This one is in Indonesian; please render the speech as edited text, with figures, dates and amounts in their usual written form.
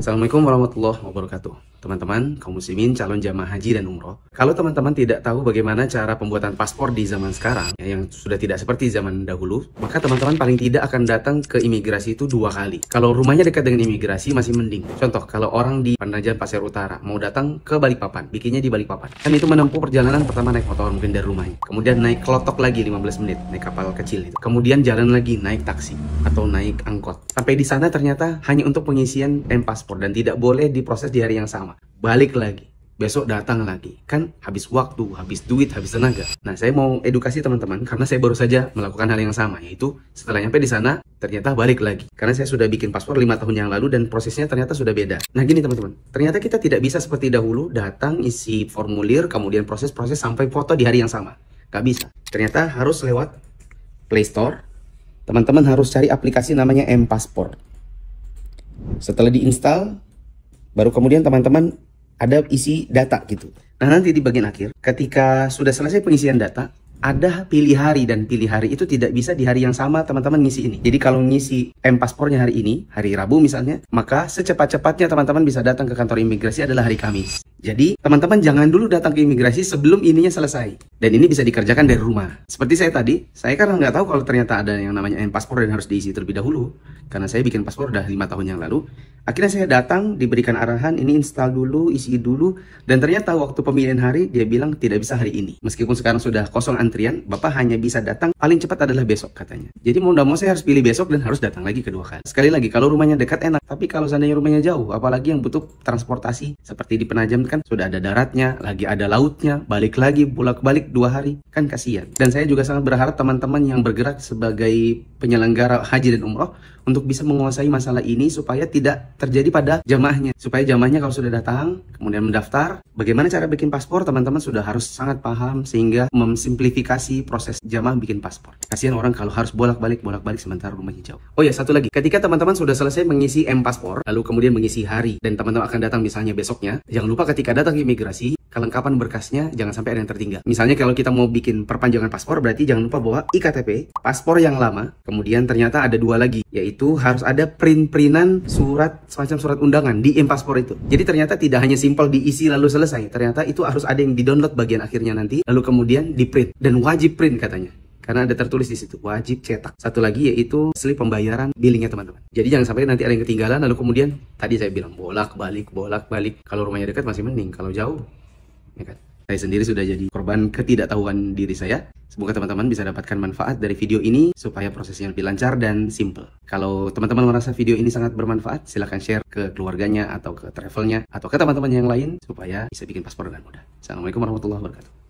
Assalamualaikum warahmatullahi wabarakatuh. Teman-teman, kaum muslimin, calon jamaah haji dan umroh. Kalau teman-teman tidak tahu bagaimana cara pembuatan paspor di zaman sekarang, yang sudah tidak seperti zaman dahulu, maka teman-teman paling tidak akan datang ke imigrasi itu 2 kali. Kalau rumahnya dekat dengan imigrasi masih mending. Contoh, kalau orang di Penajam Pasir Utara mau datang ke Balikpapan, bikinnya di Balikpapan. Kan itu menempuh perjalanan pertama naik motor mungkin dari rumahnya. Kemudian naik klotok lagi 15 menit, naik kapal kecil itu. Kemudian jalan lagi naik taksi atau naik angkot. Sampai di sana ternyata hanya untuk pengisian paspor dan tidak boleh diproses di hari yang sama. Balik lagi, besok datang lagi, kan habis waktu, habis duit, habis tenaga. Nah, saya mau edukasi teman-teman karena saya baru saja melakukan hal yang sama, yaitu setelah nyampe di sana ternyata balik lagi karena saya sudah bikin paspor 5 tahun yang lalu dan prosesnya ternyata sudah beda. Nah gini teman-teman, ternyata kita tidak bisa seperti dahulu datang isi formulir kemudian proses sampai foto di hari yang sama. Gak bisa, ternyata harus lewat Play Store. Teman-teman harus cari aplikasi namanya M-Passport. Setelah diinstal, baru kemudian teman-teman ada isi data gitu. Nah nanti di bagian akhir, ketika sudah selesai pengisian data, ada pilih hari, dan pilih hari itu tidak bisa di hari yang sama teman-teman ngisi ini. Jadi kalau ngisi M-Paspornya hari ini, hari Rabu misalnya, maka secepat-cepatnya teman-teman bisa datang ke kantor imigrasi adalah hari Kamis. Jadi teman-teman jangan dulu datang ke imigrasi sebelum ininya selesai. Dan ini bisa dikerjakan dari rumah. Seperti saya tadi, saya karena nggak tahu kalau ternyata ada yang namanya M-Paspor dan harus diisi terlebih dahulu. Karena saya bikin paspor udah 5 tahun yang lalu. Akhirnya saya datang, diberikan arahan, ini install dulu, isi dulu. Dan ternyata waktu pemilihan hari, dia bilang tidak bisa hari ini. Meskipun sekarang sudah kosong antrian, Bapak hanya bisa datang paling cepat adalah besok katanya. Jadi mau nggak mau saya harus pilih besok dan harus datang lagi kedua kali. Sekali lagi, kalau rumahnya dekat enak. Tapi kalau seandainya rumahnya jauh, apalagi yang butuh transportasi, seperti di Penajam kan sudah ada daratnya, lagi ada lautnya, balik lagi, bolak-balik 2 hari. Kan kasihan. Dan saya juga sangat berharap teman-teman yang bergerak sebagai penyelenggara haji dan umroh untuk bisa menguasai masalah ini supaya tidak terjadi pada jamaahnya. Supaya jamaahnya kalau sudah datang, kemudian mendaftar, bagaimana cara bikin paspor, teman-teman sudah harus sangat paham sehingga memsimplifikasi proses jamaah bikin paspor. Kasihan orang kalau harus bolak-balik sementara rumahnya jauh. Oh ya, satu lagi. Ketika teman-teman sudah selesai mengisi M-Paspor, lalu kemudian mengisi hari, dan teman-teman akan datang misalnya besoknya, jangan lupa ketika datang ke imigrasi, kelengkapan berkasnya jangan sampai ada yang tertinggal. Misalnya kalau kita mau bikin perpanjangan paspor, berarti jangan lupa bawa IKTP, paspor yang lama, kemudian ternyata ada 2 lagi, yaitu harus ada print-printan surat, semacam surat undangan di M-Paspor itu. Jadi ternyata tidak hanya simpel diisi lalu selesai, ternyata itu harus ada yang di-download bagian akhirnya nanti, lalu kemudian di-print, dan wajib print katanya. Karena ada tertulis di situ, wajib cetak. Satu lagi yaitu slip pembayaran billingnya teman-teman. Jadi jangan sampai nanti ada yang ketinggalan, lalu kemudian tadi saya bilang bolak-balik. Kalau rumahnya dekat masih mending, kalau jauh, ya kan? Saya sendiri sudah jadi korban ketidaktahuan diri saya. Semoga teman-teman bisa dapatkan manfaat dari video ini supaya prosesnya lebih lancar dan simple. Kalau teman-teman merasa video ini sangat bermanfaat, silahkan share ke keluarganya atau ke travelnya atau ke teman-teman yang lain supaya bisa bikin paspor dengan mudah. Assalamualaikum warahmatullahi wabarakatuh.